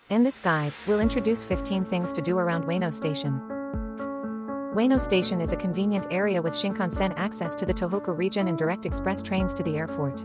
In this guide, we'll introduce 15 things to do around Ueno Station. Ueno Station is a convenient area with Shinkansen access to the Tohoku region and direct express trains to the airport.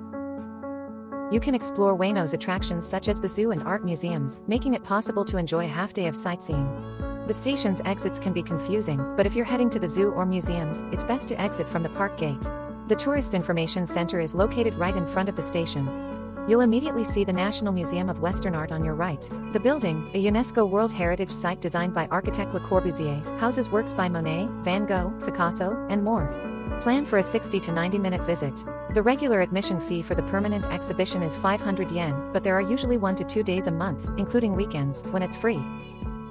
You can explore Ueno's attractions such as the zoo and art museums, making it possible to enjoy a half day of sightseeing. The station's exits can be confusing, but if you're heading to the zoo or museums, it's best to exit from the park gate. The Tourist Information Center is located right in front of the station. You'll immediately see the National Museum of Western Art on your right. The building, a UNESCO World Heritage Site designed by architect Le Corbusier, houses works by Monet, Van Gogh, Picasso, and more. Plan for a 60 to 90-minute visit. The regular admission fee for the permanent exhibition is 500 yen, but there are usually 1 to 2 days a month, including weekends, when it's free.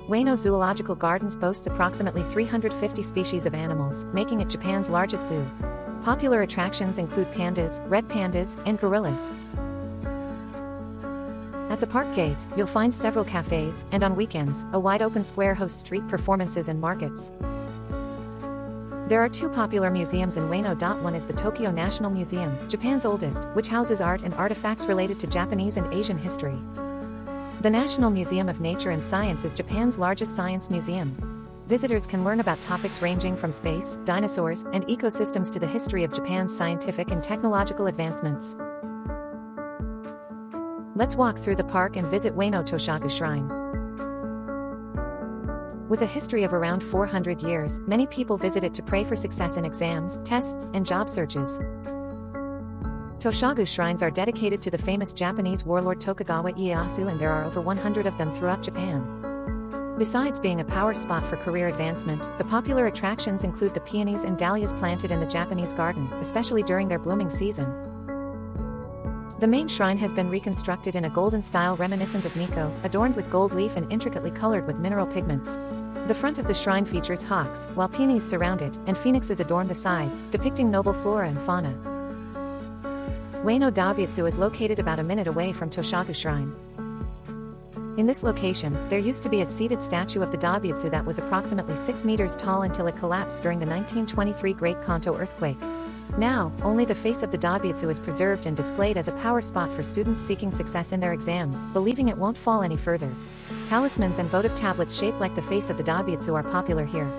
Ueno Zoological Gardens boasts approximately 350 species of animals, making it Japan's largest zoo. Popular attractions include pandas, red pandas, and gorillas. At the park gate, you'll find several cafes, and on weekends, a wide-open square hosts street performances and markets. There are 2 popular museums in Ueno. One is the Tokyo National Museum, Japan's oldest, which houses art and artifacts related to Japanese and Asian history. The National Museum of Nature and Science is Japan's largest science museum. Visitors can learn about topics ranging from space, dinosaurs, and ecosystems to the history of Japan's scientific and technological advancements. Let's walk through the park and visit Ueno Toshogu Shrine. With a history of around 400 years, many people visit it to pray for success in exams, tests, and job searches. Toshogu shrines are dedicated to the famous Japanese warlord Tokugawa Ieyasu, and there are over 100 of them throughout Japan. Besides being a power spot for career advancement, the popular attractions include the peonies and dahlias planted in the Japanese garden, especially during their blooming season. The main shrine has been reconstructed in a golden style reminiscent of Nikko, adorned with gold leaf and intricately colored with mineral pigments. The front of the shrine features hawks, while peonies surround it, and phoenixes adorn the sides, depicting noble flora and fauna. Ueno Daibutsu is located about a minute away from Toshogu Shrine. In this location, there used to be a seated statue of the Daibutsu that was approximately 6 meters tall until it collapsed during the 1923 Great Kanto earthquake. Now, only the face of the Daibutsu is preserved and displayed as a power spot for students seeking success in their exams, believing it won't fall any further. Talismans and votive tablets shaped like the face of the Daibutsu are popular here.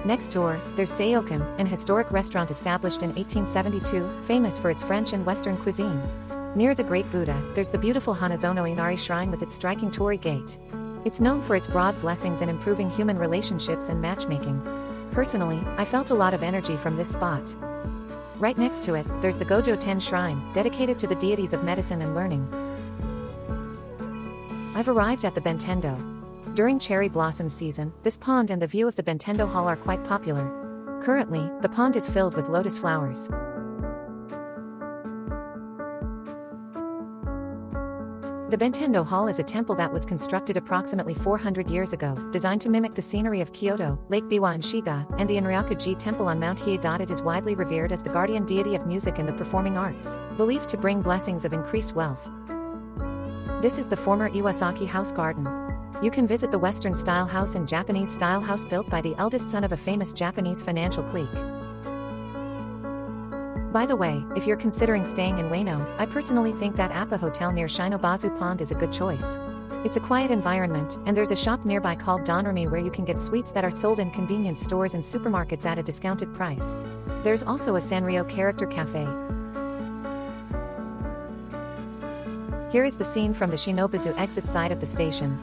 Next door, there's Seiyoukan, an historic restaurant established in 1872, famous for its French and Western cuisine. Near the Great Buddha, there's the beautiful Hanazono Inari Shrine with its striking torii gate. It's known for its broad blessings in improving human relationships and matchmaking. Personally, I felt a lot of energy from this spot. Right next to it, there's the Gojo Ten Shrine, dedicated to the deities of medicine and learning. I've arrived at the Benten-do. During cherry blossom season, this pond and the view of the Benten-do Hall are quite popular. Currently, the pond is filled with lotus flowers. The Benten-do Hall is a temple that was constructed approximately 400 years ago, designed to mimic the scenery of Kyoto, Lake Biwa and Shiga, and the Inryaku-ji Temple on Mount Hiei. It is widely revered as the guardian deity of music and the performing arts, believed to bring blessings of increased wealth. This is the former Iwasaki house garden. You can visit the Western-style house and Japanese-style house built by the eldest son of a famous Japanese financial clique. By the way, if you're considering staying in Ueno, I personally think that Appa Hotel near Shinobazu Pond is a good choice. It's a quiet environment, and there's a shop nearby called Donrumi where you can get sweets that are sold in convenience stores and supermarkets at a discounted price. There's also a Sanrio character cafe. Here is the scene from the Shinobazu exit side of the station.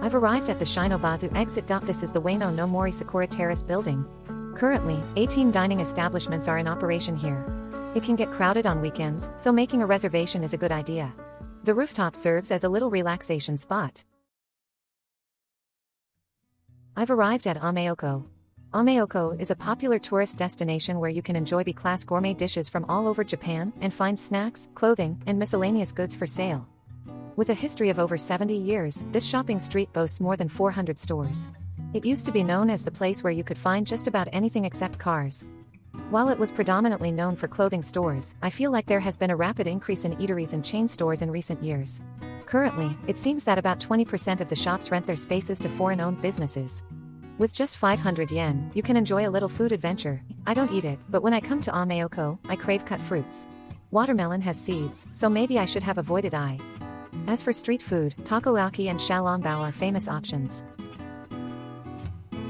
I've arrived at the Shinobazu exit. This is the Ueno no Mori Sakura Terrace building. Currently, 18 dining establishments are in operation here. It can get crowded on weekends, so making a reservation is a good idea. The rooftop serves as a little relaxation spot. I've arrived at Ameyoko. Ameyoko is a popular tourist destination where you can enjoy B-class gourmet dishes from all over Japan and find snacks, clothing, and miscellaneous goods for sale. With a history of over 70 years, this shopping street boasts more than 400 stores. It used to be known as the place where you could find just about anything except cars. While it was predominantly known for clothing stores, I feel like there has been a rapid increase in eateries and chain stores in recent years. Currently, it seems that about 20% of the shops rent their spaces to foreign-owned businesses. With just 500 yen, you can enjoy a little food adventure. I don't eat it, but when I come to Ameyoko, I crave cut fruits. Watermelon has seeds, so maybe I should have avoided As for street food, takoyaki and xiaolongbao are famous options.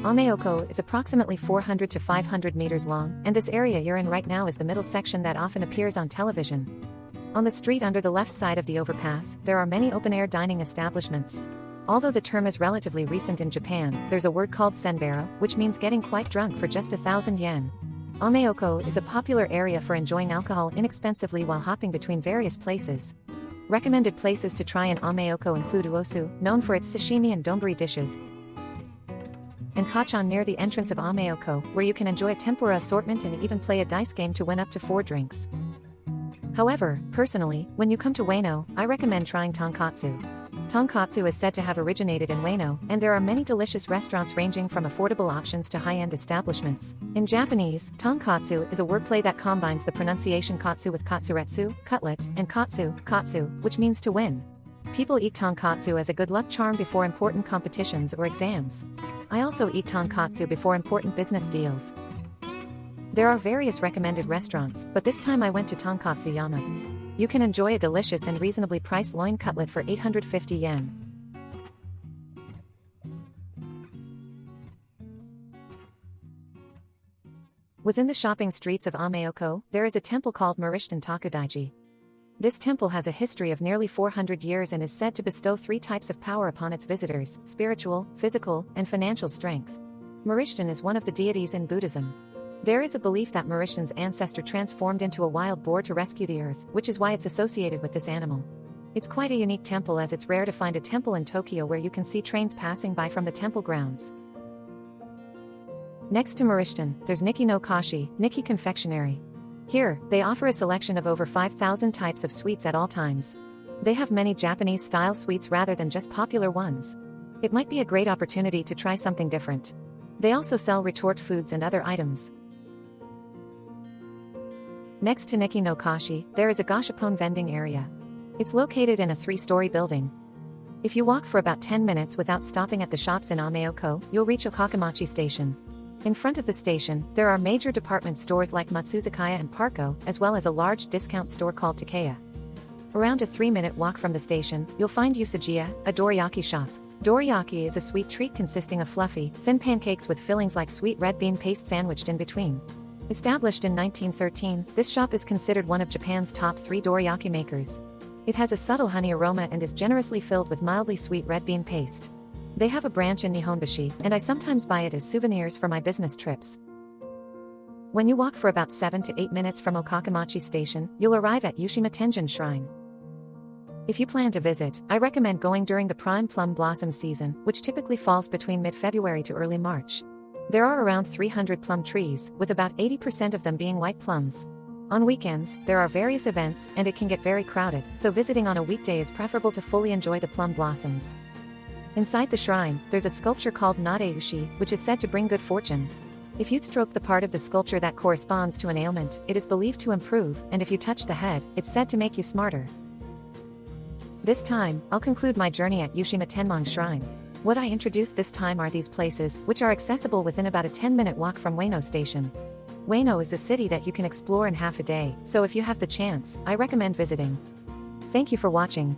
Ameyoko is approximately 400 to 500 meters long, and this area you're in right now is the middle section that often appears on television. On the street under the left side of the overpass, there are many open-air dining establishments. Although the term is relatively recent in Japan, there's a word called senbero, which means getting quite drunk for just 1,000 yen. Ameyoko is a popular area for enjoying alcohol inexpensively while hopping between various places. Recommended places to try in Ameyoko include Uosu, known for its sashimi and donburi dishes, and Kachan near the entrance of Ameyoko, where you can enjoy a tempura assortment and even play a dice game to win up to 4 drinks. However, personally, when you come to Ueno, I recommend trying tonkatsu. Tonkatsu is said to have originated in Ueno, and there are many delicious restaurants ranging from affordable options to high-end establishments. In Japanese, tonkatsu is a wordplay that combines the pronunciation katsu with katsuretsu, cutlet, and katsu, which means to win. People eat tonkatsu as a good luck charm before important competitions or exams. I also eat tonkatsu before important business deals. There are various recommended restaurants, but this time I went to Tonkatsu Yama. You can enjoy a delicious and reasonably priced loin cutlet for 850 yen. Within the shopping streets of Ameyoko, there is a temple called Marishiten Tokudaiji. This temple has a history of nearly 400 years and is said to bestow 3 types of power upon its visitors: spiritual, physical, and financial strength. Marishiten is one of the deities in Buddhism. There is a belief that Marishiten's ancestor transformed into a wild boar to rescue the earth, which is why it's associated with this animal. It's quite a unique temple, as it's rare to find a temple in Tokyo where you can see trains passing by from the temple grounds. Next to Marishiten, there's Nikki no Kashi, Nikki Confectionery. Here, they offer a selection of over 5,000 types of sweets at all times. They have many Japanese-style sweets rather than just popular ones. It might be a great opportunity to try something different. They also sell retort foods and other items. Next to Nikki no Kashi, there is a gashapon vending area. It's located in a 3-story building. If you walk for about 10 minutes without stopping at the shops in Ameyoko, you'll reach Okakamachi Station. In front of the station, there are major department stores like Matsuzakaya and Parco, as well as a large discount store called Takeya. Around a 3-minute walk from the station, you'll find Usajiya, a dorayaki shop. Dorayaki is a sweet treat consisting of fluffy, thin pancakes with fillings like sweet red bean paste sandwiched in between. Established in 1913, this shop is considered one of Japan's top 3 dorayaki makers. It has a subtle honey aroma and is generously filled with mildly sweet red bean paste. They have a branch in Nihonbashi, and I sometimes buy it as souvenirs for my business trips. When you walk for about 7 to 8 minutes from Okakamachi Station, you'll arrive at Yushima Tenjin Shrine. If you plan to visit, I recommend going during the prime plum blossom season, which typically falls between mid-February to early March. There are around 300 plum trees, with about 80% of them being white plums. On weekends, there are various events, and it can get very crowded, so visiting on a weekday is preferable to fully enjoy the plum blossoms. Inside the shrine, there's a sculpture called Nadeushi, which is said to bring good fortune. If you stroke the part of the sculpture that corresponds to an ailment, it is believed to improve, and if you touch the head, it's said to make you smarter. This time, I'll conclude my journey at Yushima Tenmangu Shrine. What I introduced this time are these places, which are accessible within about a 10-minute walk from Ueno Station. Ueno is a city that you can explore in half a day, so if you have the chance, I recommend visiting. Thank you for watching.